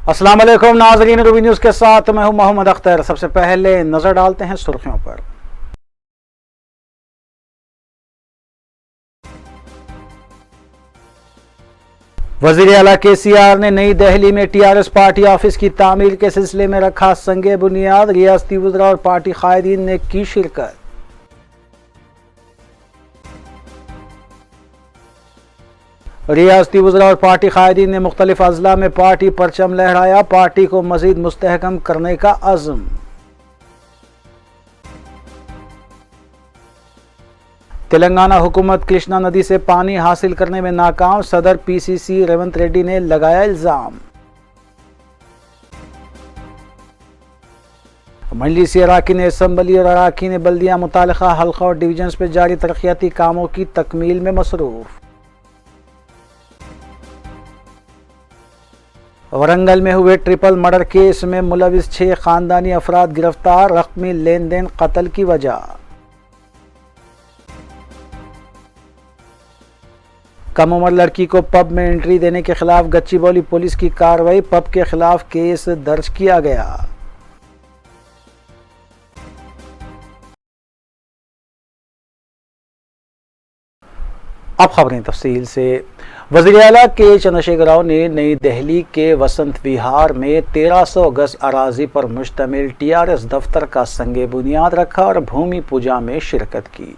अस्सलाम वालेकुम नाज़रीन, रूबी न्यूज़ के साथ मैं हूं मोहम्मद अख्तर। सबसे पहले नजर डालते हैं सुर्खियों पर। वज़ीर आला KCR ने नई दिल्ली में TRS पार्टी ऑफिस की तामीर के सिलसिले में रखा संगे बुनियाद। रियासती वज़रा और पार्टी कायदीन ने की शिरकत। रियासती वज़रा और पार्टी कायदीन ने मुख्तलिफ अज़ला में पार्टी परचम लहराया। पार्टी को मज़ीद मुस्तहकम करने का अज़्म। तेलंगाना हुकूमत कृष्णा नदी से पानी हासिल करने में नाकाम। सदर PCC रेवंत रेड्डी ने लगाया इल्जाम। मजलिसी अराकीन असम्बली और अराकीन बल्दिया मुतालिका हल्का और डिवीजन पर जारी तरक्याती कामों की तकमील में मसरूफ। वरंगल में हुए ट्रिपल मर्डर केस में मुलविस 6 खानदानी अफराद गिरफ्तार। रकमी लेन देन कत्ल की वजह। कम उम्र लड़की को पब में एंट्री देने के खिलाफ गच्चीबौली पुलिस की कार्रवाई। पब के खिलाफ केस दर्ज किया गया। अब खबरें तफसील से। वज़ीर आला के चंद्रशेखर राव ने नई दिल्ली के वसंत विहार में 1300 गज अराजी पर मुश्तमिल TRS दफ्तर का संगे बुनियाद रखा और भूमि पूजा में शिरकत की।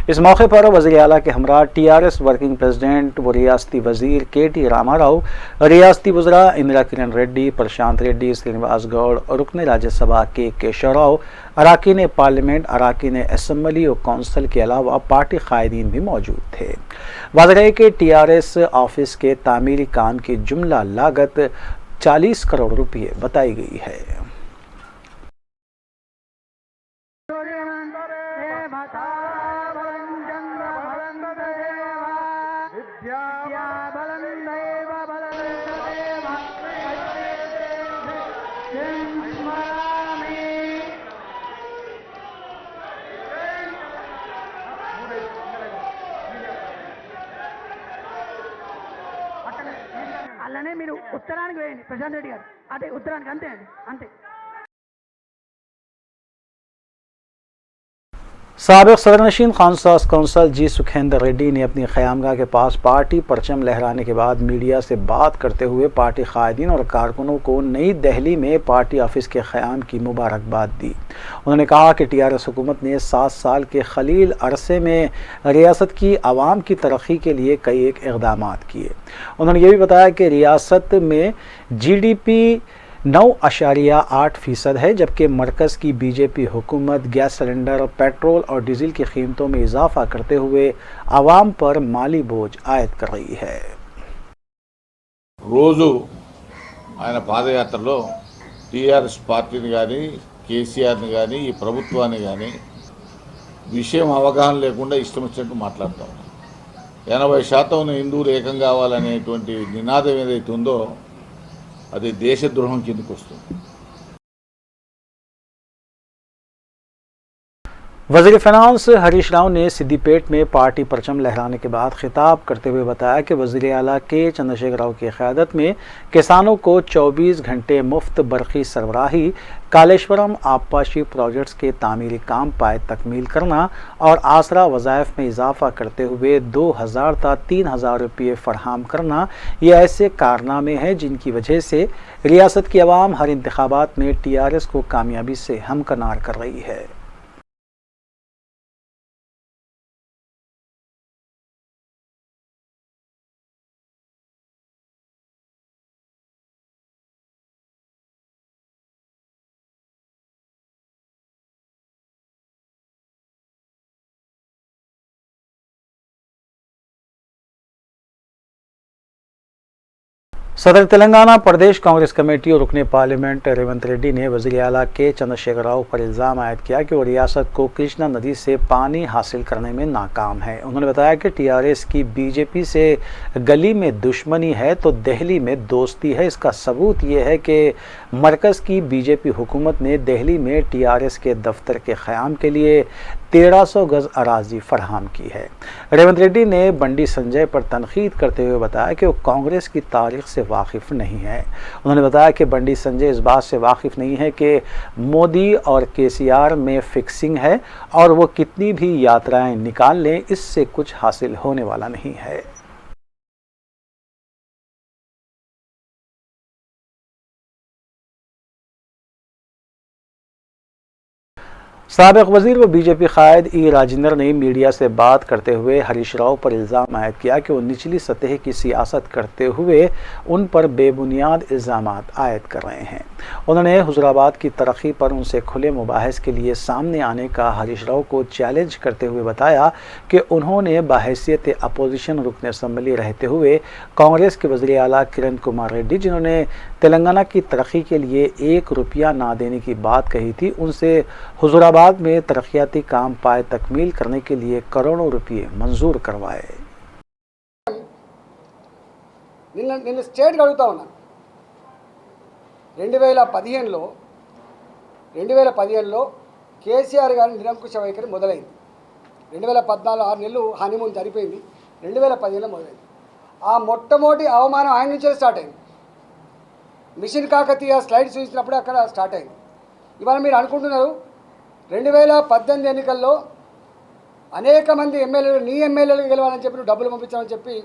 इस मौके पर वज़ीर आला के हमरा TRS वर्किंग प्रेसिडेंट व रियासती वज़ीर KT रामाराव, रियासती वज़रा इंदिरा किरण रेड्डी, प्रशांत रेड्डी, श्रीनिवास गौड़, रुकन राज्यसभा के केशव राव, अराकीन पार्लियामेंट, अराकीन असम्बली और कौंसिल के अलावा पार्टी कायदीन भी मौजूद थे। वाज़ेह है कि TRS ऑफिस के तामीरी काम की जुमला लागत 40 करोड़ रुपये बताई गई है। అలానే మీరు ఉత్తరానికి వేయండి ప్రశాంత్ రెడ్డి గారు, అదే ఉత్తరానికి, అంతే అండి, అంతే। साबिक सदरनशीन खानसास कौंसल G सुखेंद्र रेड्डी ने अपनी क़यामगाह के पास पार्टी परचम लहराने के बाद मीडिया से बात करते हुए पार्टी कायदीन और कारकुनों को नई दिल्ली में पार्टी ऑफिस के क़याम की मुबारकबाद दी। उन्होंने कहा कि TRS हुकूमत ने 7 साल के खलील अरसे में रियासत की आवाम की तरक्की के लिए कई एक इक़दाम किए। उन्होंने ये भी बताया कि रियासत में GDP 9.8% है, जबकि मरकज़ की BJP हुकूमत गैस सिलेंडर, पेट्रोल और डीजल की कीमतों में इजाफा करते हुए आवाम पर माली बोझ आयद कर रही है। రోజు ఆయన పాదయాత్రలో TRS పార్టీని కానీ KCRని కానీ ఈ ప్రభుత్వాన్ని కానీ విషయం అవగాహన లేకుండా ఇష్టం వచ్చినట్టు మాట్లాడతాం। 80% హిందువులు ఏకం కావాలనేటువంటి నినాదం ఏదైతే ఉందో అది దేశద్రోహం కిందకు వస్తుంది। वज़ीर फ़िनांस हरीश राव ने सिद्दीपेट में पार्टी परचम लहराने के बाद खिताब करते हुए बताया कि वज़ीर आला के चंद्रशेखर राव की क़यादत में किसानों को 24 घंटे मुफ्त बरक़ी सरबराही, कालेश्वरम आबपाशी प्रोजेक्ट्स के तामीरी काम पाए तकमील करना और आसरा वज़ाइफ में इजाफा करते हुए 2000 ता 3000 रुपये फ़राहम करना, ये ऐसे कारनामे हैं जिनकी वजह से रियासत की आवाम हर इंतखाबात में TRS को कामयाबी से हमकनार कर रही है। सदर तेलंगाना प्रदेश कांग्रेस कमेटी और रुकने पार्लियामेंट रेवंत रेड्डी ने वज़ीर आला के चंद्रशेखर राव पर इल्ज़ाम आयद किया कि वो रियासत को कृष्णा नदी से पानी हासिल करने में नाकाम है। उन्होंने बताया कि TRS की BJP से गली में दुश्मनी है तो दिल्ली में दोस्ती है। इसका सबूत ये है कि मरकज़ की BJP हुकूमत ने दिल्ली में TRS के दफ्तर के क़याम के लिए 1300 गज अराजी फराहम की है। रेवंत रेड्डी ने बंडी संजय पर तनकीद करते हुए बताया कि वो कांग्रेस की तारीख से वाकिफ नहीं है। उन्होंने बताया कि बंडी संजय इस बात से वाकिफ नहीं है कि मोदी और केसीआर में फिक्सिंग है और वो कितनी भी यात्राएं निकाल लें, इससे कुछ हासिल होने वाला नहीं है। साबिक वजीर व बीजेपी कायद ई राजेंद्र ने मीडिया से बात करते हुए हरीश राव पर इल्ज़ाम आयद किया कि वो निचली सतह की सियासत करते हुए उन पर बेबुनियाद इल्ज़ाम आयद कर रहे हैं। उन्होंने हुजूराबाद की तरक्की पर उनसे खुले मुबाहिस के लिए सामने आने का हरीश राव को चैलेंज करते हुए बताया कि उन्होंने बहैसियत अपोजिशन रुकन असम्बली रहते हुए कांग्रेस के वज़ीर आला किरण कुमार रेड्डी, जिन्होंने तेलंगाना की तरक्की के लिए 1 रुपया ना देने की बात कही थी, उनसे हुजूराबाद में तरक्याती काम पाए तकमील करने के लिए करोड़ों रुपये मंजूर करवाए। నిన్న స్టేట్కి అడుగుతా ఉన్నా, 2015లో కేసీఆర్ గారి నిరంకుశ వైఖరి మొదలైంది. 2014 6 నెలలు హనీమూన్ జరిపోయింది, 2015లో మొదలైంది. ఆ మొట్టమొదటి అవమానం ఆయన నుంచే స్టార్ట్ అయింది. మిషన్ కాకతీయ స్లైడ్ చూసినప్పుడు అక్కడ స్టార్ట్ అయింది. ఇవాళ మీరు అనుకుంటున్నారు 2018 ఎన్నికల్లో అనేక మంది ఎమ్మెల్యేలు నీ ఎమ్మెల్యేలు గెలవాలని చెప్పి నువ్వు డబ్బులు పంపించామని చెప్పి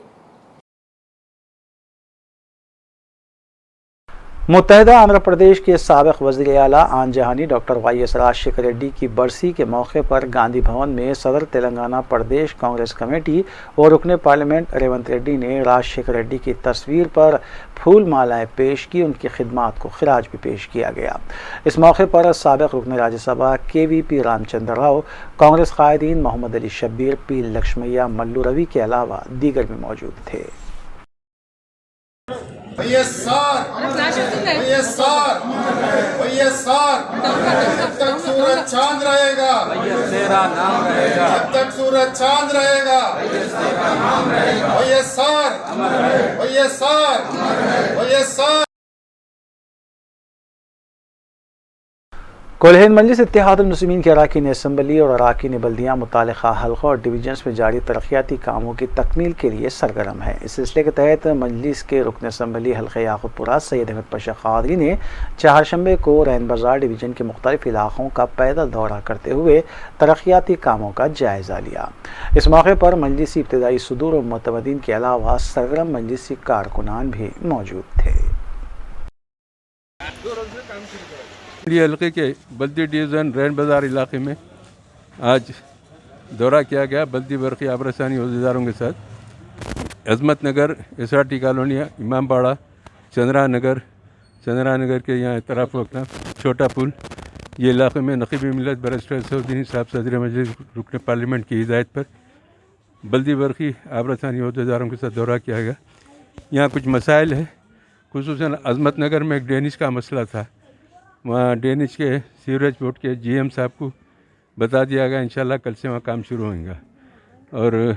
मुत्तहदा आंध्र प्रदेश के साबिक वज़ीर आला आन जहानी डॉक्टर वाईएस राजशेखर रेड्डी की बरसी के मौके पर गांधी भवन में सदर तेलंगाना प्रदेश कांग्रेस कमेटी और रुकने पार्लियामेंट रेवंत रेड्डी ने राजशेखर रेड्डी की तस्वीर पर फूल मालाएं पेश की। उनकी खिदमात को खिराज भी पेश किया गया। इस मौके पर साबिक रुकने राज्यसभा KVP रामचंद्र राव, कांग्रेस कायदीन मोहम्मद अली शब्बीर, पी लक्ष्मैया, मल्लू रवि के अलावा दीगर भी मौजूद थे। जब तक सूरज चांद रहेगा, तेरा नाम रहेगा, जब तक सूरज चांद रहेगा, कोल्हिन मजलिस इत्तेहादुल मुस्लिमीन की अराकीन असम्बली और अराकीन बल्दियाँ मुतालिका हल्कों और डिवीजन्स में जारी तरक्याती कामों की तकमील के लिए सरगर्म है। इस सिलसिले के तहत मजलिस के रुकन असम्बली हल्के याकूतपुरा सैयद अहमद पाशा कादरी ने चारशंबे को रैन बाजार डिवीजन के मुख्तलिफ इलाकों का पैदल दौरा करते हुए तरक्याती कामों का जायज़ा लिया। इस मौके पर मजलिसी इब्तदाई सुदूर और मुतमदीन के अलावा सरगर्म मजलिसी कारकुनान भी मौजूद थे। हल्के के बल्दी डिवीज़न रैन बाज़ार इलाके में आज दौरा किया गया बल्दी बरक़ी आबरसानी अहदेदारों के साथ। अजमत नगर, SRT कॉलोनिया, इमामबाड़ा, चंद्रा नगर के यहाँ तरफ वक्ता छोटा पुल, ये इलाके में नक़ीब मिल्लत बैरिस्टर असदुद्दीन साहब सदर मजलिस रुकन पार्लियामेंट की हिदायत पर बल्दी बरक़ी आबरसानी अहदेदारों के साथ दौरा किया गया। यहाँ कुछ मसाइल है, खुसूसन अजमत नगर में एक ड्रेनेज का मसला था। वहाँ ड्रेनेज के सीवरेज बोर्ड के GM साहब को बता दिया गया, इंशाल्लाह कल से वहाँ काम शुरू होगा। और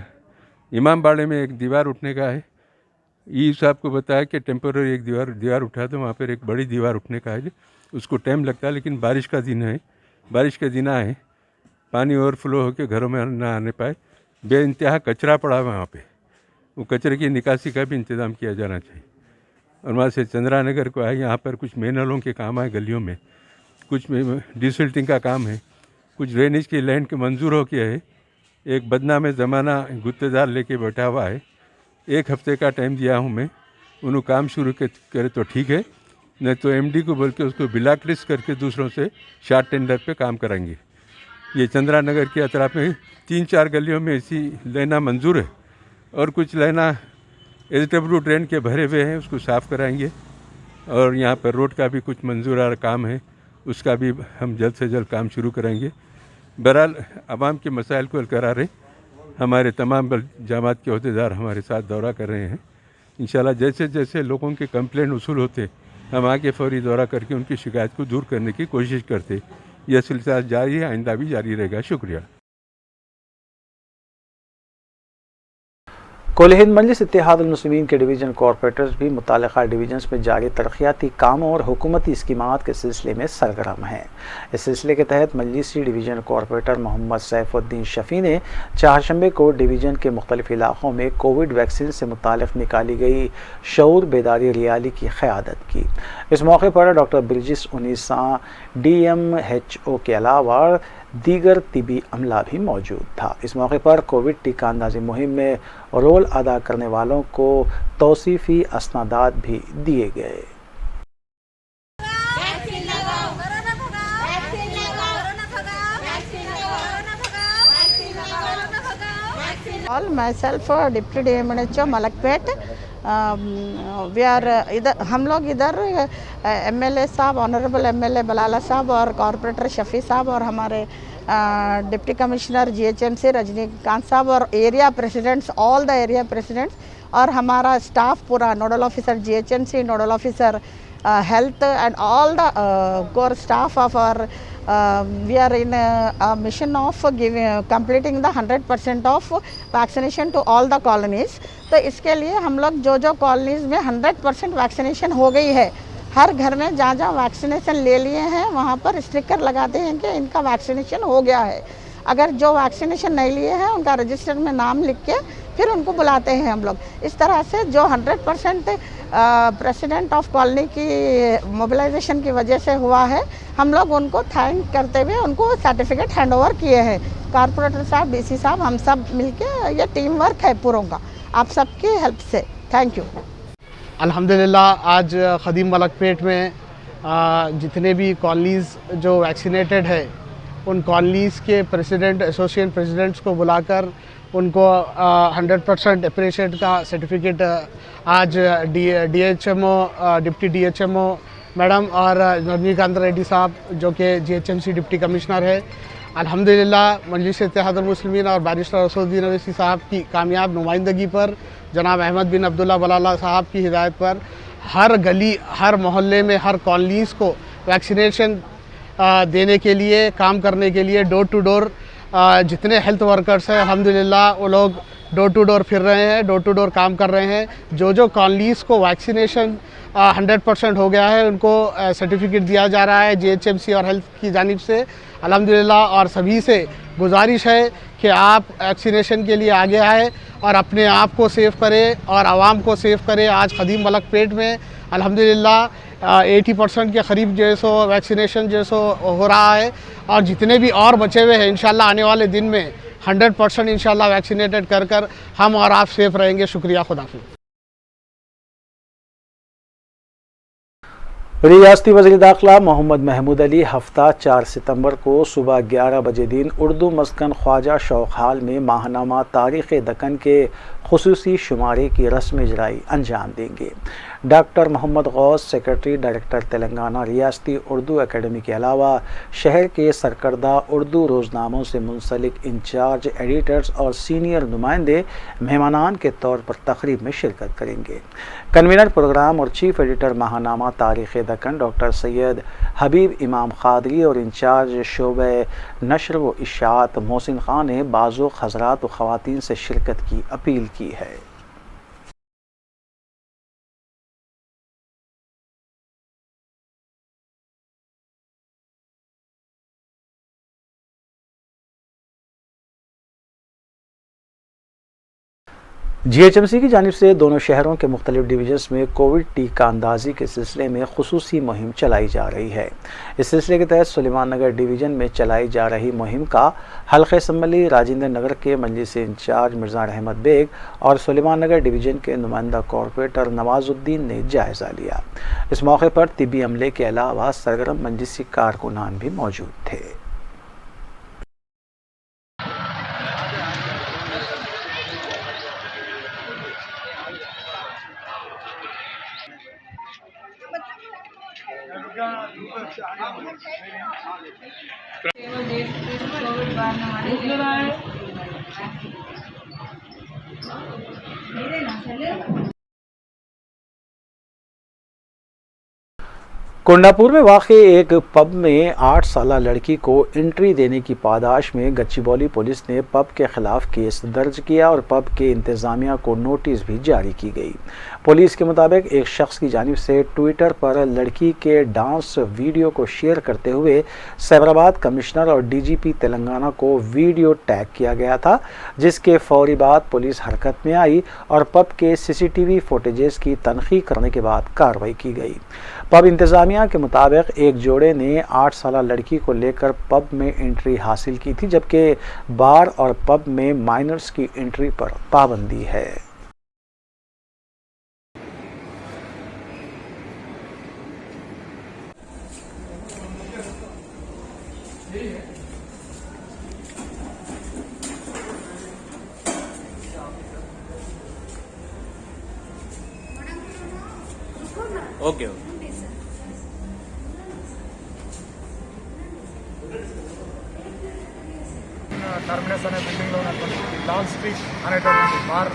इमामबाड़े में एक दीवार उठने का है, साहब को बताया कि टेम्पोररी एक दीवार उठा तो वहाँ पर एक बड़ी दीवार उठने का है, उसको टाइम लगता है, लेकिन बारिश का दिन है, बारिश के दिन आए पानी ओवरफ्लो होकर घरों में ना आने पाए। बेइंतहा कचरा पड़ा वहाँ पे, वो कचरे की निकासी का भी इंतज़ाम किया जाना चाहिए। और वहाँ से चंद्रा नगर को आए, यहाँ पर कुछ मेनलों के काम है, गलियों में कुछ डिसल्टिंग का काम है, कुछ ड्रेनेज की लैंड के मंजूर हो गया है। एक बदनाम ज़माना गुत्तेदार लेके बैठा हुआ है, 1 हफ्ते का टाइम दिया हूँ मैं, उन्होंने काम शुरू करे तो ठीक है, नहीं तो MD को बोल के उसको ब्लैक लिस्ट करके दूसरों से शार्ट टेंडर पे काम कराएंगे। ये चंद्रा नगर के अतराफ में 3-4 गलियों में ऐसी लाइना मंजूर है और कुछ लाइना SW ड्रेन के भरे हुए हैं, उसको साफ़ कराएंगे। और यहाँ पर रोड का भी कुछ मंजूर काम है, उसका भी हम जल्द से जल्द काम शुरू कराएंगे। बहरहाल आवाम के मसाइल को हल करा रहे हमारे तमाम जमात के अहदेदार हमारे साथ दौरा कर रहे हैं। इंशाल्लाह जैसे जैसे लोगों के कंप्लेंट वसूल होते हम आगे फौरी दौरा करके उनकी शिकायत को दूर करने की कोशिश करते। यह सिलसिला जारी है, आइंदा भी जारी रहेगा। शुक्रिया। कुल हिंद मजलिस इत्तेहादुल मुस्लिमीन के डिवीज़न कॉरपोरेटर्स भी मुतालिका डिवीजन्स में जारी तरक्याती कामों और हुकूमती स्कीमात के सिलसिले में सरगर्म हैं। इस सिलसिले के तहत मजलिसी डिवीज़न कॉरपोरेटर मोहम्मद सैफुद्दीन शफ़ी ने चारशंबे को डिवीज़न के मुख्तलिफ इलाक़ों में कोविड वैक्सीन से मुतालिक निकाली गई शऊर बेदारी रैली की क़यादत की। इस मौके पर डॉक्टर ब्रिजिस उनीसा DMHO के अलावा दीगर तिबी अमला भी मौजूद था। इस मौके पर कोविड टीका अंदाजी मुहिम में रोल अदा करने वालों को तौसीफ़ी असनादात भी दिए गए। All myself deputy DMHO Malakpet इधर हम लोग इधर MLA साहब ऑनरेबल MLA बलाला साहब और कॉरपोरेटर शफ़ी साहब और हमारे डिप्टी कमिश्नर GHMC रजनीकांत साहब और area presidents all the area presidents और हमारा स्टाफ पूरा nodal officer GHMC nodal officer health and all the core staff of our we are in a mission of completing the 100% of vaccination to all the colonies। तो इसके लिए हम लोग जो colonies में 100% वैक्सीनेशन हो गई है, हर घर में जहाँ वैक्सीनेशन ले लिए हैं वहाँ पर स्टिकर लगाते हैं कि इनका वैक्सीनेशन हो गया है। अगर जो वैक्सीनेशन नहीं लिए हैं उनका रजिस्टर में नाम लिख के फिर उनको बुलाते हैं हम लोग। इस तरह से जो 100% प्रेसिडेंट ऑफ कॉलोनी की मोबिलाइजेशन की वजह से हुआ है, हम लोग उनको थैंक करते हुए उनको सर्टिफिकेट हैंड ओवर किए हैं। कॉरपोरेटर साहब DC साहब हम सब मिलके ये टीम वर्क है पूरों का, आप सबकी हेल्प से। Thank you. अल्हम्दुलिल्लाह आज खदीम मलकपेट में जितने भी कॉलोनीज़ जो वैक्सीनेटेड है उन कॉलोनीज़ के प्रेसिडेंट एसोसिएशन प्रेसिडेंट्स को बुलाकर उनको 100% अप्रिशिएट का सर्टिफिकेट आज DHMO डिप्टी DHMO मैडम और रजनीकांत रेड्डी साहब जो कि GHMC डिप्टी कमिश्नर है, अल्हम्दुलिल्लाह मजलिस इत्तेहादुल मुस्लिमीन और बैरिस्टर असदुद्दीन अवैसी साहब की कामयाब नुमाइंदगी पर, जनाब अहमद बिन अब्दुल्ला बलाला साहब की हिदायत पर हर गली, हर मोहल्ले में, हर कॉलोनीज़ को वैक्सीनेशन देने के लिए, काम करने के लिए डोर टू डोर जितने हेल्थ वर्कर्स हैं अल्हम्दुलिल्लाह वो लोग डोर टू डोर फिर रहे हैं, डोर टू डोर काम कर रहे हैं। जो कॉलोनीज़ को वैक्सीनेशन 100% हो गया है उनको सर्टिफिकेट दिया जा रहा है GHMC और हेल्थ की जानिब से अल्हम्दुलिल्लाह। और सभी से गुजारिश है कि आप वैक्सीनेशन के लिए आगे आए और अपने आप को सेव करें और आवाम को सेव करें। आज खदीम मलकपेट में अल्हम्दुलिल्लाह 80% के करीब जैसो वैक्सीनेशन जैसो हो रहा है और जितने भी और बचे हुए हैं इंशाल्लाह आने वाले दिन में 100% इंशाल्लाह वैक्सीनेटेड कर हम और आप सेफ रहेंगे। शुक्रिया, खुदाफिज़। रियासती वज़ीर दाखिला मोहम्मद महमूद अली हफ्ता 4 सितंबर को सुबह 11 बजे दिन उर्दू मस्कन ख्वाजा शौक हाल में माहनामा तारीख़ दक्कन के खुसूसी शुमारे की रस्म इजराई अंजाम देंगे। Doctor Mohammed Ghaus secretary director Telangana रियासती उर्दू एकेडमी के अलावा शहर के सरकर्दा उर्दू रोज़नामों से मुंसलिक इंचार्ज एडिटर्स और सीनियर नुमाइंदे मेहमानान के तौर पर तकरीब में शिरकत करेंगे। कन्वीनर प्रोग्राम और चीफ एडिटर माहनामा तारीख़ दक्कन डॉक्टर सैयद हबीब इमाम खादरी और इंचार्ज शोबे नशर व इशाअत मोहसिन खान ने बाज़ो हज़रात व ख़वातीन से शिरकत की अपील की है। GHMC की जानिब से दोनों शहरों के मुख्तलिफ डिवीजन्स में कोविड टीका अंदाजी के सिलसिले में खुसूसी मुहिम चलाई जा रही है। इस सिलसिले के तहत सुलेमान नगर डिवीज़न में चलाई जा रही मुहिम का हल्क़े असम्बली राजेंद्र नगर के मजलिस इंचार्ज मिर्ज़ा रहमत बेग और सुलेमान नगर डिवीज़न के नुमाइंदा कॉरपोरेटर नवाजुद्दीन ने जायज़ा लिया। इस मौके पर तिबी अमले के अलावा सरगर्म मजलिसी कारकुनान भी मौजूद थे। कोंडापुर में वाक़ई एक पब में 8 साल लड़की को एंट्री देने की पादाश में गच्चीबौली पुलिस ने पब के खिलाफ केस दर्ज किया और पब के इंतज़ामिया को नोटिस भी जारी की गई। पुलिस के मुताबिक एक शख्स की जानिब से ट्विटर पर लड़की के डांस वीडियो को शेयर करते हुए साइबराबाद कमिश्नर और डीजीपी तेलंगाना को वीडियो टैग किया गया था, जिसके फौरी बाद पुलिस हरकत में आई और पब के सीसीटीवी फुटेजेस की तनखीह करने के बाद कार्रवाई की गई। पब इंतज़ामिया के मुताबिक एक जोड़े ने 8 साल लड़की को लेकर पब में एंट्री हासिल की थी, जबकि बार और पब में माइनर्स की एंट्री पर पाबंदी है। ఓకే టర్మినస్ అనే బిల్డింగ్లో ఉన్నటువంటి లాల్ స్ట్రీట్ అనేటువంటి బార్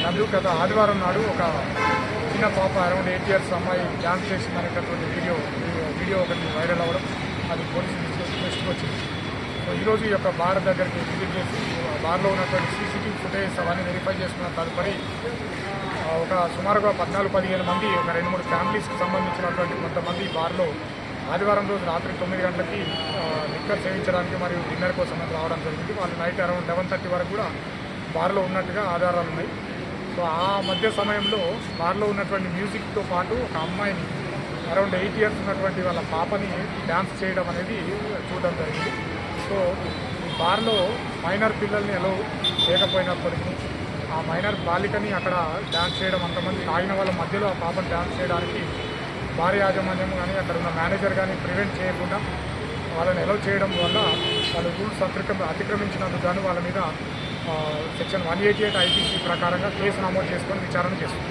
నందు గత ఆదివారం నాడు ఒక చిన్న పాప అరౌండ్ 8 years అమ్మాయి డ్యాన్స్ చేసింది అనేటటువంటి వీడియో ఒకటి వైరల్ అవ్వడం, అది పోలీసు దృష్టికి వచ్చింది. సో ఈరోజు ఈ యొక్క బార్ దగ్గరికి విజిట్ చేసి బార్లో ఉన్నటువంటి సీసీటీవీ ఫుటేజ్ అవన్నీ వెరిఫై చేసుకున్న తదుపరి ఒక సుమారుగా 14-15 మంది ఒక 2-3 ఫ్యామిలీస్కి సంబంధించినటువంటి కొంతమంది బార్లో ఆదివారం రోజు రాత్రి 9 గంటలకి లిక్కర్ సేవించడానికి మరియు డిన్నర్ కోసం రావడం జరిగింది. వాళ్ళు నైట్ అరౌండ్ 11:30 వరకు కూడా బార్లో ఉన్నట్టుగా ఆధారాలు ఉన్నాయి. సో ఆ మధ్య సమయంలో బార్లో ఉన్నటువంటి మ్యూజిక్తో పాటు ఒక అమ్మాయిని అరౌండ్ 8 years ఉన్నటువంటి వాళ్ళ పాపని డ్యాన్స్ చేయడం అనేది చూడడం జరిగింది. సో ఈ బార్లో మైనర్ పిల్లల్ని ఎలా లేకపోయినప్పటికీ ఆ మైనర్ బాలికని అక్కడ డ్యాన్స్ చేయడం, అంతమంది తాగిన వాళ్ళ మధ్యలో ఆ పాపను డ్యాన్స్ చేయడానికి భారీ యాజమాన్యం కానీ అక్కడ ఉన్న మేనేజర్ కానీ ప్రివెంట్ చేయకుండా వాళ్ళని ఎలవ్ చేయడం వల్ల వాళ్ళు రూల్స్ అతిక్రమించినందుకు గాను వాళ్ళ మీద సెక్షన్ 188 ఐపీసీ ప్రకారంగా కేసు నమోదు చేసుకొని విచారణ చేస్తుంది.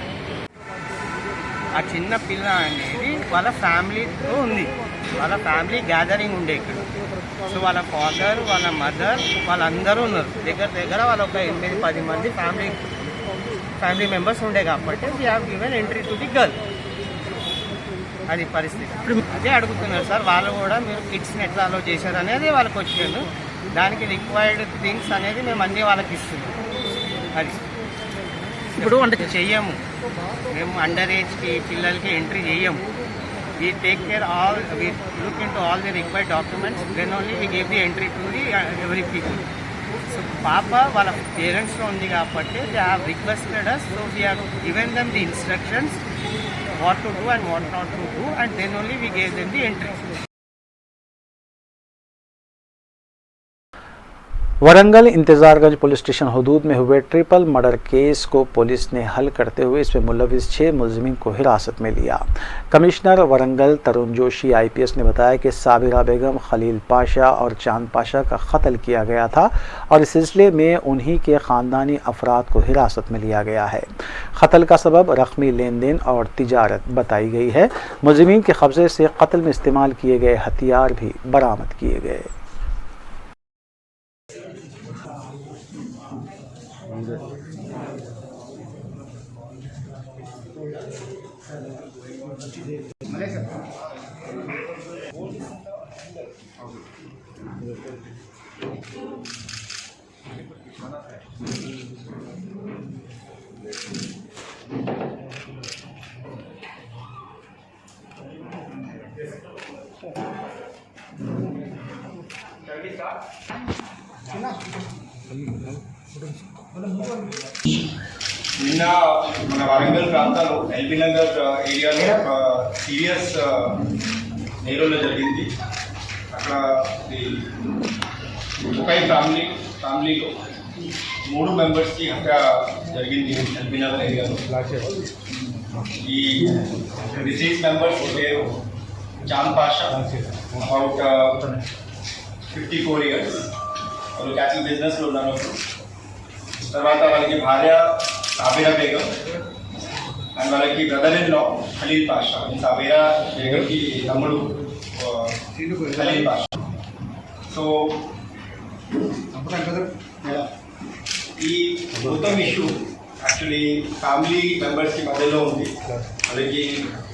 ఆ చిన్న పిల్ల అనేది వాళ్ళ ఫ్యామిలీతో ఉంది, వాళ్ళ ఫ్యామిలీ గ్యాదరింగ్ ఉండే ఇక్కడ. సో వాళ్ళ ఫాదర్, వాళ్ళ మదర్, వాళ్ళందరూ ఉన్నారు. దగ్గర వాళ్ళ ఒక 8-10 మంది ఫ్యామిలీ మెంబర్స్ ఉండే కాబట్టి we have given entry to the girl. అది పరిస్థితి. అదే అడుగుతున్నారు సార్, వాళ్ళు కూడా మీరు కిడ్స్ని ఎట్లా అలో చేశారు అనేది వాళ్ళకి వచ్చాను. దానికి రిక్వైర్డ్ థింగ్స్ అనేది మేము అన్నీ వాళ్ళకి ఇస్తున్నాం. అది ఇప్పుడు అంటే చెయ్యము మేము, అండర్ ఏజ్కి పిల్లలకి ఎంట్రీ చెయ్యము. we take care all, we look into all the required documents, then only we give the entry to the every people. So Papa వాళ్ళ పేరెంట్స్లో ఉంది కాబట్టి they have requested us, so we have given them the instructions what to do and what not to do, and then only we gave them the entry. Warangal Intezargunj police station हदूद में हुए triple murder case को police ने हल करते हुए इसमें मुलविस 6 मुलजिमीन को हिरासत में लिया। कमिश्नर वरंगल तरुण जोशी IPS ने बताया कि साबिरा बेगम, खलील पाशा और चांद पाशा का कत्ल किया गया था और इस सिलसिले में उन्हीं के ख़ानदानी अफराद को हिरासत में लिया गया है। कत्ल का सबब रकमी लेन देन और तिजारत बताई गई है। मुलजिमीन के कब्ज़े से कत्ल में इस्तेमाल किए गए हथियार भी बरामद किए गए। నిన్న మన వరంగల్ ప్రాంతాల్లో ఎల్బీ నగర్ ఏరియాలో సీరియస్ నేరంలో జరిగింది. అక్కడ ఒక ఫ్యామిలీలో 3 మెంబర్స్కి హత్య జరిగింది ఎల్బీ నగర్ ఏరియాలో. ఈ డిసీజ్ మెంబర్స్ పేరు చాంద్ పాషా, అబౌట్ 54 years, వాళ్ళు క్యాటిల్ బిజినెస్లో ఉన్నారు. తర్వాత వాళ్ళకి భార్య సాబిరా బేగం అండ్ వాళ్ళకి brother in law Khalil Pasha. Sabira బేగంకి తమ్ముడు ఖలీల్ పాషా. సో ఈ మొత్తం ఇష్యూ యాక్చువల్లీ ఫ్యామిలీ మెంబర్స్కి మధ్యలో ఉంది. వాళ్ళకి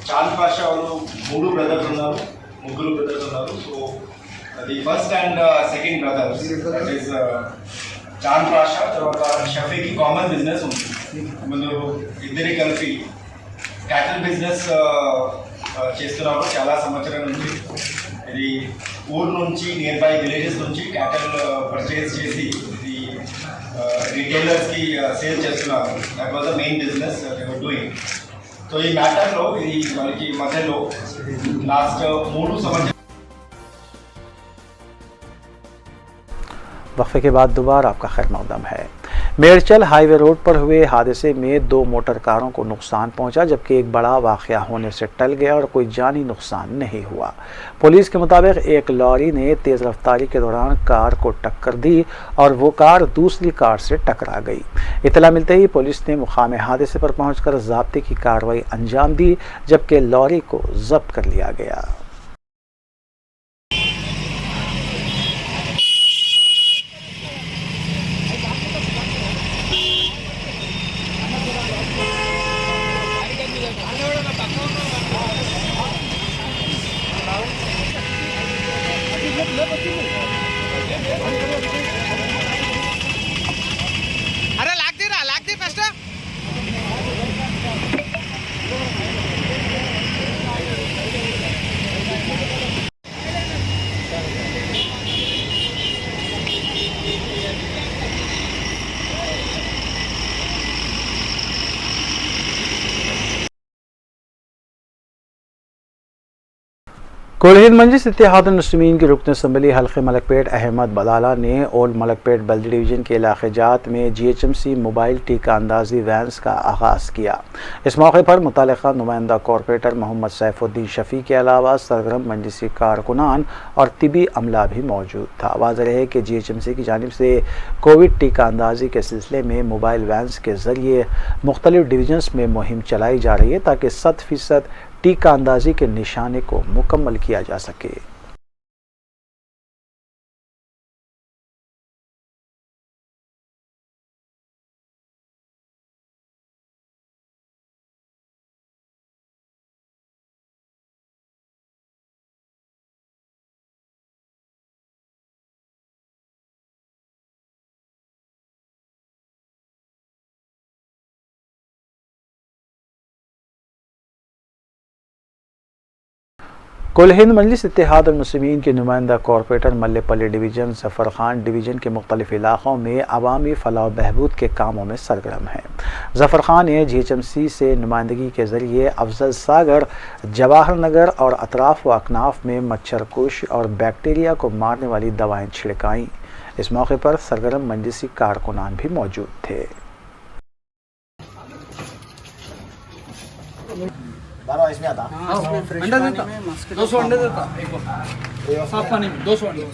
చాంద్ పాషా వాళ్ళు ముగ్గురు బ్రదర్స్ ఉన్నారు. So the first and second brothers that is Chand Pasha, తర్వాత షఫీకి కామన్ బిజినెస్ ఉంది. ముందు ఇద్దరి కలిపి క్యాటల్ బిజినెస్ చేస్తున్నారు చాలా సంవత్సరం నుంచి. ఇది ఊరు నుంచి నియర్ బై విలేజెస్ నుంచి క్యాటల్ పర్చేస్ చేసి ఇది రిటైలర్స్కి సేల్ చేస్తున్నారు. That was the main business they were doing. So ఈ మ్యాటర్లో ఇది వాళ్ళకి మధ్యలో లాస్ట్ 3 సంవత్సరాలు. वक्फे के बाद दोबारा आपका खैर मकदम है। मेरचल हाईवे रोड पर हुए हादसे में 2 मोटर कारों को नुकसान पहुंचा, जबकि एक बड़ा वाक़या होने से टल गया और कोई जानी नुकसान नहीं हुआ। पुलिस के मुताबिक एक लॉरी ने तेज़ रफ्तारी के दौरान कार को टक्कर दी और वो कार दूसरी कार से टकरा गई। इतला मिलते ही पुलिस ने मुकाम हादसे पर पहुंचकर ज़ाब्ते की कार्रवाई अंजाम दी, जबकि लॉरी को जब्त कर लिया गया। अरे लाग दे फर्स्ट। कुल मजलिस इत्तेहादुल मुस्लिमीन के रुकन असम्बली हल्के मलकपेट अहमद बलाला ने ओल्ड मलकपेट बल्दी डिवीज़न के इलाके जात में GHMC मोबाइल टीका अंदाजी वैन्स का आगाज़ किया। इस मौके पर मुतल्लिक़ा नुमाइंदा कॉरपोरेटर मोहम्मद सैफुद्दीन शफ़ी के अलावा सरगर्म मजलिसी कारकुनान और तिबी अमला भी मौजूद था। वाज़ेह रहे कि GHMC की जानिब से कोविड टीका अंदाजी के सिलसिले में मोबाइल वैन्स के ज़रिए मुख्तलिफ डिवीज़न्स में मुहिम चलाई जा रही है ताकि 100% टीका अंदाजी के निशाने को मुकम्मल किया जा सके। कुल हिंद मजलिस इत्तेहादुल मुस्लिमीन के नुमाइंदा corporator Mallepally division Zafar Khan division के मुख्तलिफ़ इलाक़ों में अवामी फ़लाह बहबूद के कामों में सरगर्म हैं। ज़फ़र खान ने GHMC से नुमाइंदगी के ज़रिए अफजल सागर, जवाहर नगर और अतराफ़ व अकनाफ में मच्छर कुश और बैक्टीरिया को मारने वाली दवाएँ छिड़काईं। इस मौके पर सरगर्म मजलिसी कारकुनान भी मौजूद थे। इसमें आता अंडा देता 200 अंडे देता साफ पानी में 200 अंडे।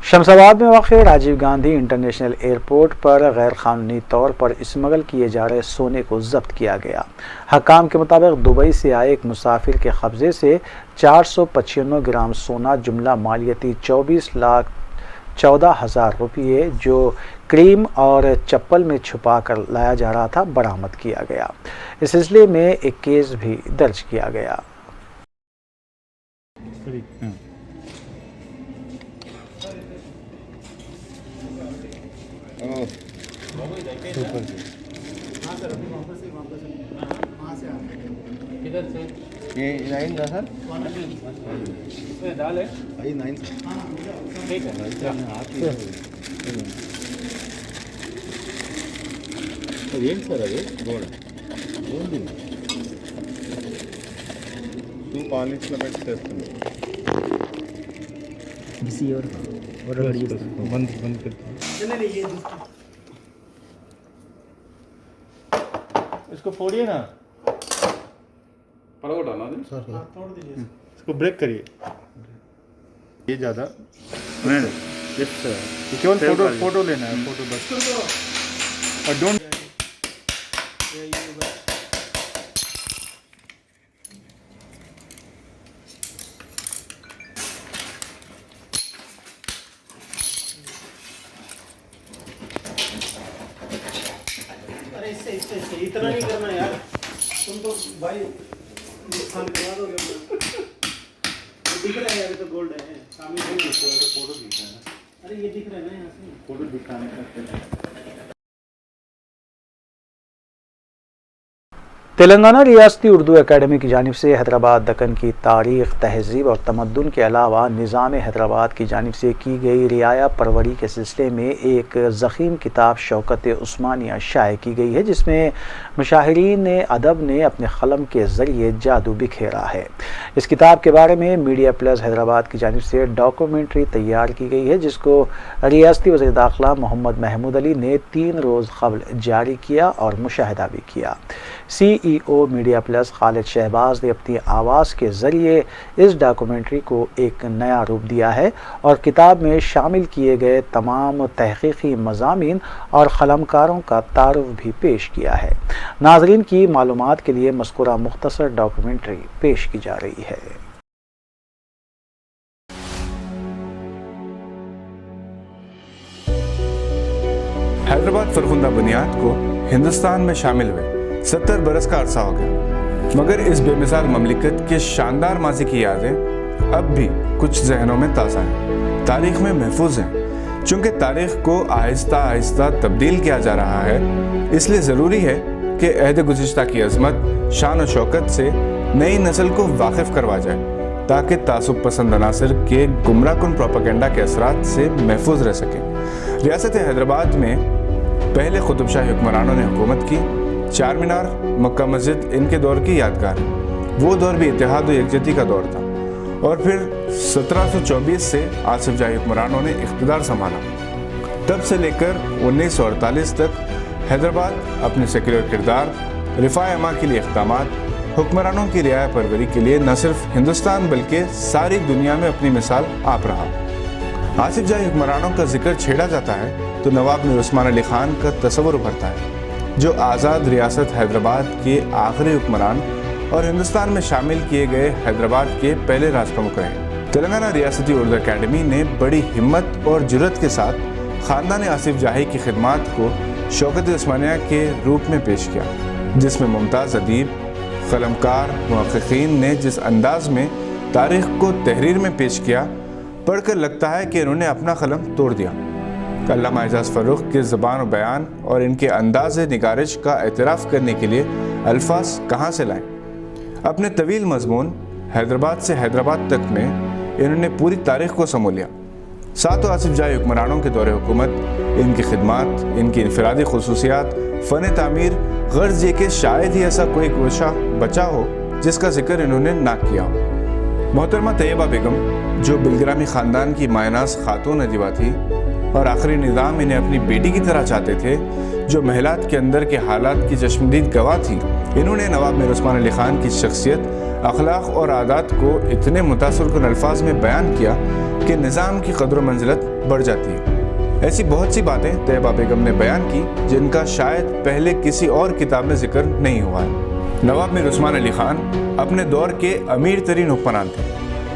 शमशाबाद में वाक़ राजीव गांधी इंटरनेशनल एयरपोर्ट पर गैर कानूनी तौर पर स्मगल किए जा रहे सोने को जब्त किया गया। हकाम के मुताबिक दुबई से आए एक मुसाफिर के कब्जे से 495 ग्राम सोना जुमला मालियती 24,14,000 रुपये जो क्रीम और चप्पल में छुपा कर लाया जा रहा था बरामद किया गया। इस सिलसिले में एक केस भी दर्ज किया गया। किधर से ये 9 था सर, दाल है 9 ठीक है। ఏం సార్ అది గోడ ఉంది టూ పాలిష్లో పెట్టి చేస్తుంది बंद करते इसको फोड़िए ना, पड़ोटा ना इसको ब्रेक करिए। ये ज़्यादा केवल फोटो लेना है, फोटो बस और डोंट इतना नहीं करना यार, तुम तो भाई नुकसान करवा दोगे। दिख रहा है अभी तो गोल्ड है, सामने फोटो दिख रहा है। अरे ये दिख रहा है ना, यहाँ से फोटो दिखाने का। तेलंगाना रियासती उर्दू एकेडमी की जानिब से हैदराबाद दक्कन की तारीख़, तहज़ीब और तमद्दुन के अलावा निज़ाम हैदराबाद की जानिब से की गई रियाया परवरी के सिलसिले में एक ज़ख़ीम किताब शौकत उस्मानिया शाये की गई है, जिसमें मुशाहिरीन अदब ने अपने क़लम के ज़रिए जादू बिखेरा है। इस किताब के बारे में मीडिया प्लस हैदराबाद की जानिब से डॉक्यूमेंट्री तैयार की गई है, जिसको रियासती वज़ीर दाखिला मोहम्मद महमूद अली ने 3 रोज़ क़ब्ल जारी किया और मुशाहिदा भी किया। CEO media plus Khalid Shahbaz ने अपनी आवाज़ के ज़रिए इस डॉक्यूमेंट्री को एक नया रूप दिया है और किताब में शामिल किए गए तमाम तहक़ीक़ी मज़ामीन और क़लमकारों का तारुफ भी पेश किया है। नाज़रीन की मालूमात के लिए मज़कूरा मुख्तसर डॉक्यूमेंट्री पेश की जा रही है। हैदराबाद फरखुंदा बुनियाद को हिंदुस्तान में शामिल हुए 70 बरस का अरसा हो गया, मगर इस बेमिसाल ममलिकत के शानदार माजी की यादें अब भी कुछ जहनों में ताज़ा हैं, तारीख़ में महफूज हैं। चूँकि तारीख़ को आहिस्ता आहिस्ता तब्दील किया जा रहा है, इसलिए ज़रूरी है कि अहद गुज़िश्ता की अज़मत, शान और शौकत से नई नस्ल को वाकिफ़ करवा जाए, ताकि तासुब पसंद अनासर के गुमराहकुन प्रोपेगेंडा के असरात से महफूज रह सकें। रियासत हैदराबाद में पहले कुतुबशाही हुक्मरानों ने हुकूमत की। चार मीनार, मक्का मस्जिद इनके दौर की यादगार है। वो दौर भी इत्तेहाद और यकजहती का दौर था। और फिर 1724 से आसिफ जाही हुक्मरानों ने इख्तिदार संभाला। तब से लेकर 1948 तक हैदराबाद अपने सेक्युलर किरदार, रिफ़ाए अमा के लिए इक़दामात, हुक्मरानों की रियाया परवरी के लिए न सिर्फ हिंदुस्तान बल्कि सारी दुनिया में अपनी मिसाल आप रहा। आसिफ जाही हुक्मरानों का जिक्र छेड़ा जाता है तो नवाब मीर उस्मान अली खान का तस्वुर उभरता है, जो आज़ाद रियासत हैदराबाद के आखिरी हुक्मरान और हिंदुस्तान में शामिल किए गए हैदराबाद के पहले राजप्रमुख रहे। तेलंगाना रियासती उर्दू एकेडमी ने बड़ी हिम्मत और जुर्रत के साथ ख़ानदान आसिफ जाही की खिदमात को शौकत उस्मानिया के रूप में पेश किया, जिसमें मुमताज़ अदीब, क़लमकार, मुहक़्क़ीन ने जिस अंदाज़ में तारीख़ को तहरीर में पेश किया, पढ़कर लगता है कि इन्होंने अपना क़लम तोड़ दिया। अल्लामा एजाज़ फ़र्रुख के ज़बान और बयान और इनके अंदाज़ निगारिश का एतराफ़ करने के लिए अल्फाज कहाँ से लाएं? अपने तवील मज़मून हैदराबाद से हैदराबाद तक में इन्होंने पूरी तारीख़ को समो लिया। सातों आसिफ जाही हुक्मरानों के दौरे हुकूमत, इनकी खिदमात, इनकी इनफरादी खुसूसियात, फ़न तामीर, गर्ज़ ये कि शायद ही ऐसा कोई गोशा बचा हो जिसका जिक्र इन्होंने ना किया हो। मोहतरमा तैयबा बेगम, जो बिलग्रामी ख़ानदान की मायनास खातून अदीबा थी और आखिरी निज़ाम इन्हें अपनी बेटी की तरह चाहते थे, जो महलात के अंदर के हालात की चश्मदीद गवाह थी, इन्होंने नवाब मीर उस्मान अली खान की शख्सियत, अखलाक और आदात को इतने मुतासरकुन अल्फाज में बयान किया कि निज़ाम की कदर मंजिलत बढ़ जाती है। ऐसी बहुत सी बातें तैयबा बेगम ने बयान की जिनका शायद पहले किसी और किताब में जिक्र नहीं हुआ है। नवाब मीर उस्मान अली खान अपने दौर के अमीर तरीन हुक्मरान थे,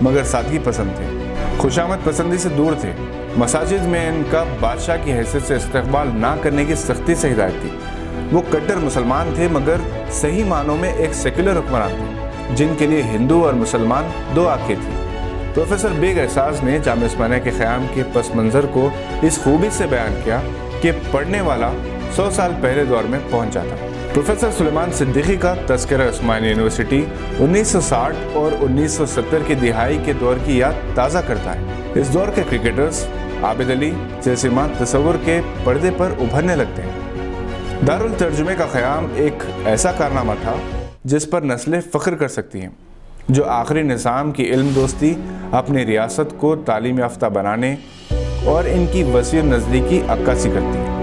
मगर सादगी पसंद थे, खुशामद पसंदी से दूर थे। मसाजिद में इनका बादशाह की हैसियत से इस्तकबाल ना करने की सख्ती से हिदायत थी। वो कट्टर मुसलमान थे, मगर सही मानों में एक सेक्युलर हुक्मरान थे, जिनके लिए हिंदू और मुसलमान दो आंखें थी। प्रोफेसर बेग एहसास ने जामिया उस्मानिया के क़याम के पस मंज़र को इस खूबी से बयान किया कि पढ़ने वाला 100 साल पहले दौर में पहुँच जाता। प्रोफेसर सुलेमान सिद्दीकी का तज़किरा उस्मानिया यूनिवर्सिटी 1960 और 1970 की दिहाई के दौर की याद ताज़ा करता है। इस दौर के क्रिकेटर्स आबिद अली जैसे मां तस्वुर के पर्दे पर उभरने लगते हैं। दारुल तर्जुमे का क़याम एक ऐसा कारनामा था जिस पर नस्लें फ़ख्र कर सकती हैं, जो आखिरी निज़ाम की इल्म दोस्ती, अपनी रियासत को तालीम याफ्ता बनाने और इनकी वसीर नज़दीकी अक्कासी करती है।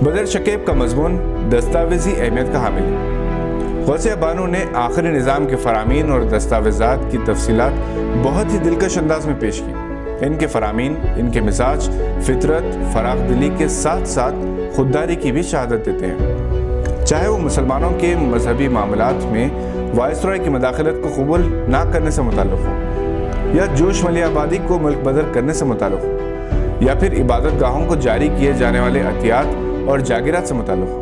बदर शकीब का मज़मून दस्तावेज़ी अहमियत का हामिल है। गौसिया बानो ने आखिरी निज़ाम के फ़रामीन और दस्तावेज़ात की तफसीलात बहुत ही दिलकश अंदाज में पेश की। इनके फ़रामीन, इनके मिजाज, फितरत, फराख दिली के साथ साथ खुददारी की भी शहादत देते हैं। चाहे वो मुसलमानों के मजहबी मामलात में वायसरॉय की मदाखलत को कबूल ना करने से मुताल्लिक़ हो, या जोश मली आबादी को मुल्क बदर करने से मुताल्लिक़ हो, या फिर इबादत गाहों को जारी किए जाने वाले अतियात और जागिरात से मुताल्लिक़ हो।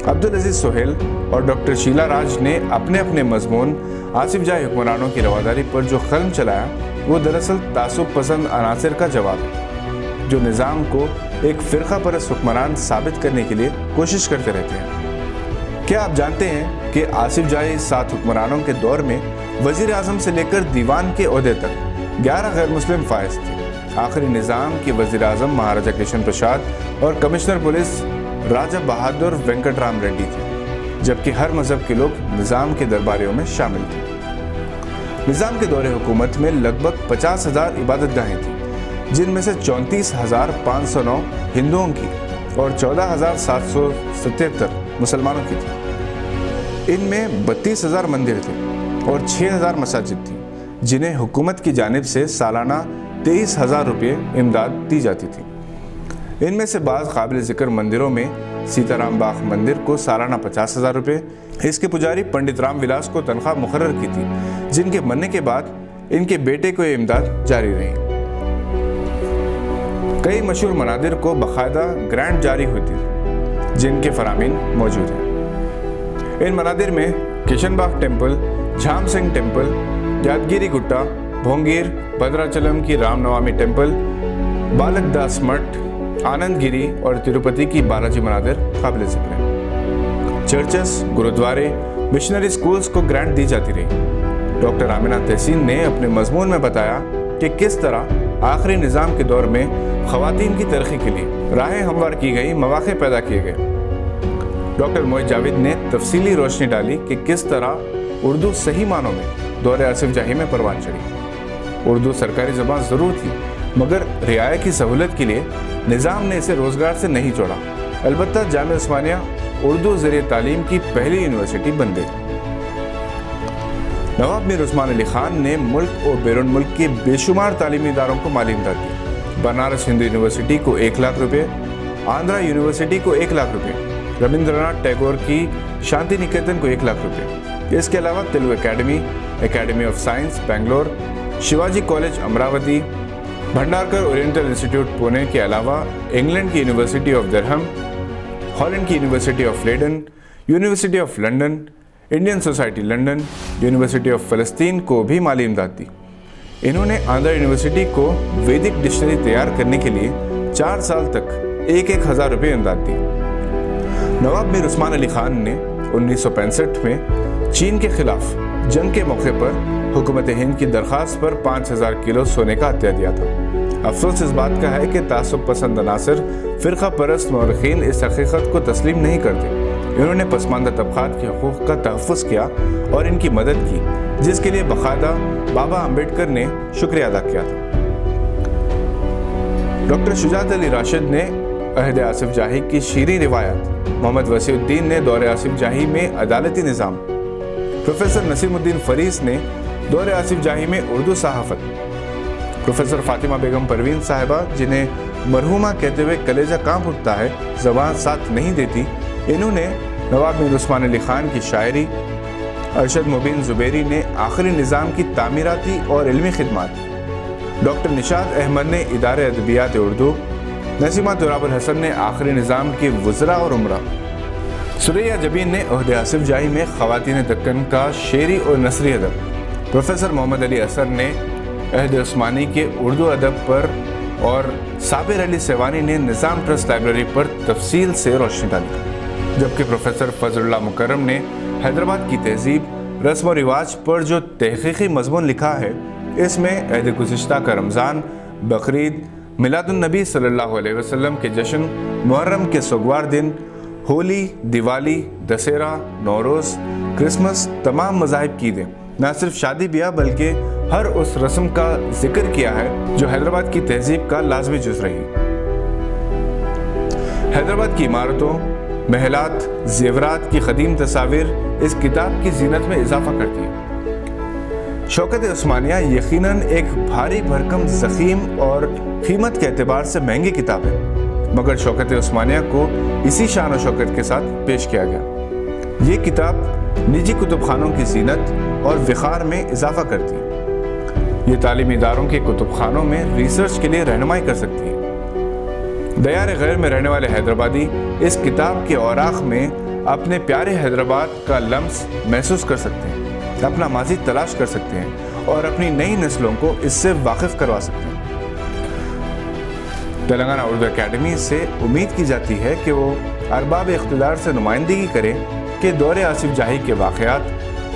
अब्दुल अजीज सोहेल और डॉक्टर शीला राज ने अपने अपने मजमून आसिफ जाही हुक्मरानों की रवादारी पर जो खल्म चलाया वो दरअसल तासुब पसंद अनासर का जवाब है, जो निज़ाम को एक फ़िरका परस्त हुक्मरान साबित करने के लिए कोशिश करते रहते हैं। क्या आप जानते हैं कि आसिफ जाही 7 हुक्मरानों के दौर में वज़ीर आज़म से लेकर दीवान के ओहदे तक 11 गैर मुस्लिम फायज थे। आखिरी निज़ाम के वज़ीर आज़म महाराजा कृष्ण प्रसाद और कमिश्नर पुलिस राजा बहादुर वेंकटराम रेड्डी थे, जबकि हर मजहब के लोग निज़ाम के दरबारियों में शामिल थे। निज़ाम के दौरे हुकूमत में लगभग 50,000 इबादतगाहें थीं, जिनमें से 34,509 हिंदुओं की और 14,777 मुसलमानों की थी। इनमें 32,000 मंदिर थे और 6,000 मसाजिद थी, जिन्हें हुकूमत की जानिब से सालाना 23,000 रुपये इमदाद दी जाती थी। इनमें से बाज़ काबिल ज़िक्र मंदिरों में सीताराम बाग मंदिर को सालाना 50,000 रुपये, इसके पुजारी पंडित राम विलास को तनख्वाह मुकर्रर की थी, जिनके मरने के बाद इनके बेटे को ये इमदाद जारी रही। कई मशहूर मनादिर को बाकायदा ग्रांट जारी हुई थी, जिनके फरामीन मौजूद हैं। इन मनादिर में किशनबाग टेम्पल, झाम सिंह टेम्पल, यादगिरी गुट्टा, भोंगीर, भद्राचलम की रामनवमी टेम्पल, बालक दास मठ, आनंदगिरी और तिरुपति की बालाजी मनादिर काबिल ज़िक्र हैं। चर्चेस, गुरुद्वारे, मिशनरी स्कूल्स को ग्रांट दी जाती रही। डॉक्टर आमिना तहसीन ने अपने मजमून में बताया कि किस तरह आखिरी निज़ाम के दौर में ख़वातीन की तरक्की के लिए राहें हमवार की गई, मौक़े पैदा किए गए। डॉक्टर मोहित जावेद ने तफसीली रोशनी डाली कि किस तरह उर्दू सही मानों में दौरे आसिफ जाही में परवान चढ़ी। उर्दू सरकारी ज़बान ज़रूर थी, मगर रियाया की सहूलत के लिए निज़ाम ने इसे रोज़गार से नहीं जोड़ा। अलबत्ता जामिया उस्मानिया उर्दू ज़रिए तालीम की पहली यूनिवर्सिटी बन गई। नवाब मीर उस्मान अली खान ने मुल्क और बैरून मुल्क के बेशुमार तालीमी इदारों को माली इमदाद दी। बनारस हिंदू यूनिवर्सिटी को 1 लाख रुपये, आंध्रा यूनिवर्सिटी को 1 लाख रुपये, रविंद्रनाथ टैगोर की शांति निकेतन को 1 लाख रुपये। इसके अलावा Telugu academy, academy of science Bangalore, Shivaji college Amravati, Bhandarkar oriental institute Pune के अलावा इंग्लैंड की यूनिवर्सिटी ऑफ दरहम, हॉलैंड की university of Leiden, university of London, Indian society London, university of फ़लस्तीन को भी माली इमदाद दी। इन्होंने आंध्रा यूनिवर्सिटी को वैदिक डिक्शनरी तैयार करने के लिए 4 साल तक 1-1 हज़ार रुपये इमदाद दी। नवाब मीर उस्मान अली खान ने 1965 में चीन के खिलाफ जंग के मौके पर हुकूमत हिंद की दरख्वास्त पर 5,000 किलो सोने का हत्या दिया था। अफसोस इस बात का है कि तासुब पसंद अनासर फ़िरका परस्त मौरखीन इस हकीकत को तस्लीम नहीं करते। इन्होंने पसमानदा तबक़ात के हकूक़ का तहफ़्फ़ुज़ किया और इनकी मदद की, जिसके लिए बाकायदा बाबा अम्बेडकर ने शुक्रिया अदा किया था। डॉक्टर शुजात अली राशिद ने अहद आसिफ जाही की शीरी रिवायत, मोहम्मद वसीउद्दीन ने दौरे आसिफ जाही में अदालती निज़ाम, प्रोफेसर नसीमुद्दीन फरीस ने दौरे आसिफ जाही में उर्दू सहाफ़त, प्रोफेसर फातिमा बेगम परवीन साहिबा जिन्हें मरहूमा कहते हुए कलेजा कांप उठता है, ज़बान साथ नहीं देती, इन्होंने नवाब मीर उस्मान अली खान की शायरी, अरशद मुबीन ज़ुबैरी ने आखिरी निज़ाम की तामीराती और इल्मी खिदमात, डॉक्टर निशात अहमद ने इदारे अदबियात उर्दू, नसीमा तुराबुल हसन ने आखिरी निज़ाम के वज़रा और उमरा, सुरैया जबीन ने ओहदे आसिफ जाही में ख़वातीन दक्कन का शेरी और नसरी अदब, प्रोफेसर मोहम्मद अली असर ने अहद उस्मानी के उर्दू अदब पर और साबिर अली सेवानी ने निज़ाम ट्रस्ट लाइब्रेरी पर तफसील से रोशनी डाली, जबकि प्रोफेसर फजलुल्लाह मुकर्रम ने हैदराबाद की तहजीब, रस्म व रिवाज पर जो तहक़ीक़ी मज़मून लिखा है, इसमें अहद गुज़िश्ता का रमज़ान, बकरीद, मिलादुन्नबी सल्लल्लाहु अलैहि वसल्लम के जश्न, मुहर्रम के सोगवार दिन, होली, दिवाली, दशहरा, नौरोज़, क्रिसमस, तमाम मज़ाहिब की ईदें, न सिर्फ शादी ब्याह बल्कि हर उस रस्म का जिक्र किया है जो हैदराबाद की तहजीब का लाजमी जुज़ रही। हैदराबाद की इमारतों, महलात, ज़ेवरात की क़दीम तस्वीर इस किताब की जीनत में इजाफा करती है। शौकत उस्मानिया यकीनन एक भारी भरकम ज़ख़ीम और कीमत के एतबार से महंगी किताब है, मगर शौकत उस्मानिया को इसी शान और शौकत के साथ पेश किया गया। ये किताब निजी कुतुबखानों की जीनत और विखार में इजाफा करती है। ये तालीमी इदारों के कुतुबखानों में रिसर्च के लिए रहनुमाई कर सकती है। दयार गैर में रहने वाले हैदराबादी इस किताब के औराख में अपने प्यारे हैदराबाद का लम्स महसूस कर सकते हैं, अपना माजी तलाश कर सकते हैं और अपनी नई नस्लों को इससे वाकिफ करवा सकते हैं। तेलंगाना उर्दू एकेडमी से उम्मीद की जाती है कि वो अरबाब इख्तिदार से नुमाइंदगी करें कि दौरे आसिफ जाही के वाक़यात,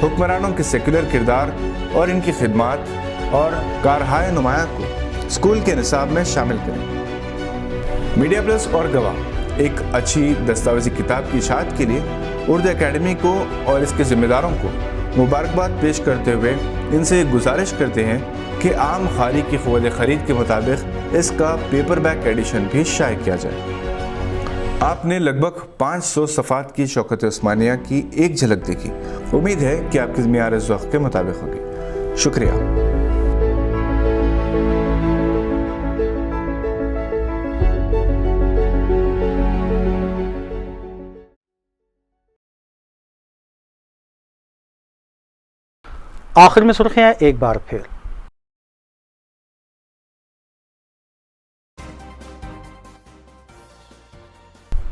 हुक्मरानों के सेकुलर किरदार और इनकी खिदमात और कारहाय नुमाया को स्कूल के निसाब में शामिल करें। मीडिया प्लस और गवाह एक अच्छी दस्तावेजी किताब की इशाअत के लिए उर्दू एकेडमी को और इसके जिम्मेदारों को मुबारकबाद पेश करते हुए इनसे गुजारिश करते हैं कि आम खारी की क़ुव्वत ख़रीद के मुताबिक इसका पेपरबैक एडिशन भी शाये किया जाए। आपने लगभग 500 सफ़ात की शौकत उस्मानिया की एक झलक देखी। उम्मीद है कि आपकी मियार ज़ौक़ के मुताबिक होगी। शुक्रिया। आखिर में सुर्खियां एक बार फिर।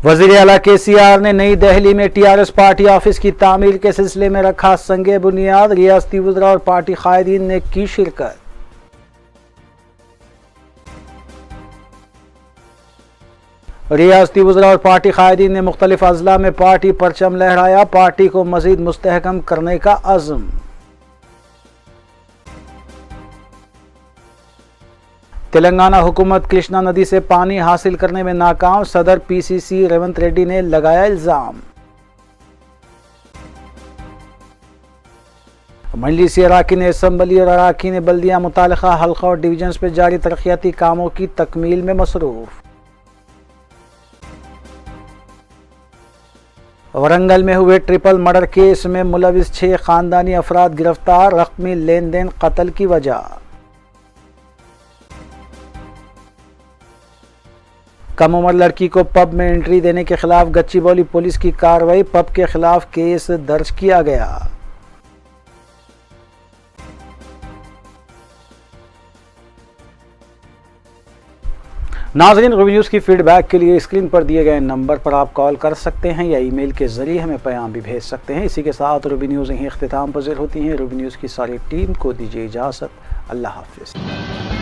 वज़ीर आला केसीआर ने नई दिल्ली में टीआरएस पार्टी ऑफिस की तामीर के सिलसिले में रखा संगे बुनियाद। रियासती वज़रा और पार्टी कायदीन ने की शिरकत। रियासती वज़रा और पार्टी कायदीन ने मुख्तलिफ अज़ला में पार्टी परचम लहराया। पार्टी को मज़ीद मुस्तहकम करने का अज़्म। तेलंगाना हुकूमत कृष्णा नदी से पानी हासिल करने में नाकाम। सदर पीसीसी रेवंत रेड्डी ने लगाया इल्जाम। मजलिसी अराकीन असम्बली और अराकीन बल्दिया मुतालिका हल्का और डिवीजन्स पर जारी तरक्याती कामों की तकमील में मसरूफ। वरंगल में हुए ट्रिपल मर्डर केस में मुलविस 6 खानदानी अफराद गिरफ्तार। रकमी लेन देन कत्ल की वजह। कम उम्र लड़की को पब में एंट्री देने के खिलाफ गच्चीबौली पुलिस की कार्रवाई। पब के खिलाफ केस दर्ज किया गया। नाज़रीन, रूबी न्यूज़ की फीडबैक के लिए स्क्रीन पर दिए गए नंबर पर आप कॉल कर सकते हैं या ईमेल के जरिए हमें पैगाम भी भेज सकते हैं। इसी के साथ रूबी न्यूज़ यहीं इख्तिताम पज़ीर होती हैं। रूबी न्यूज़ की सारी टीम को दीजिए इजाज़त। अल्लाह हाफ़िज़।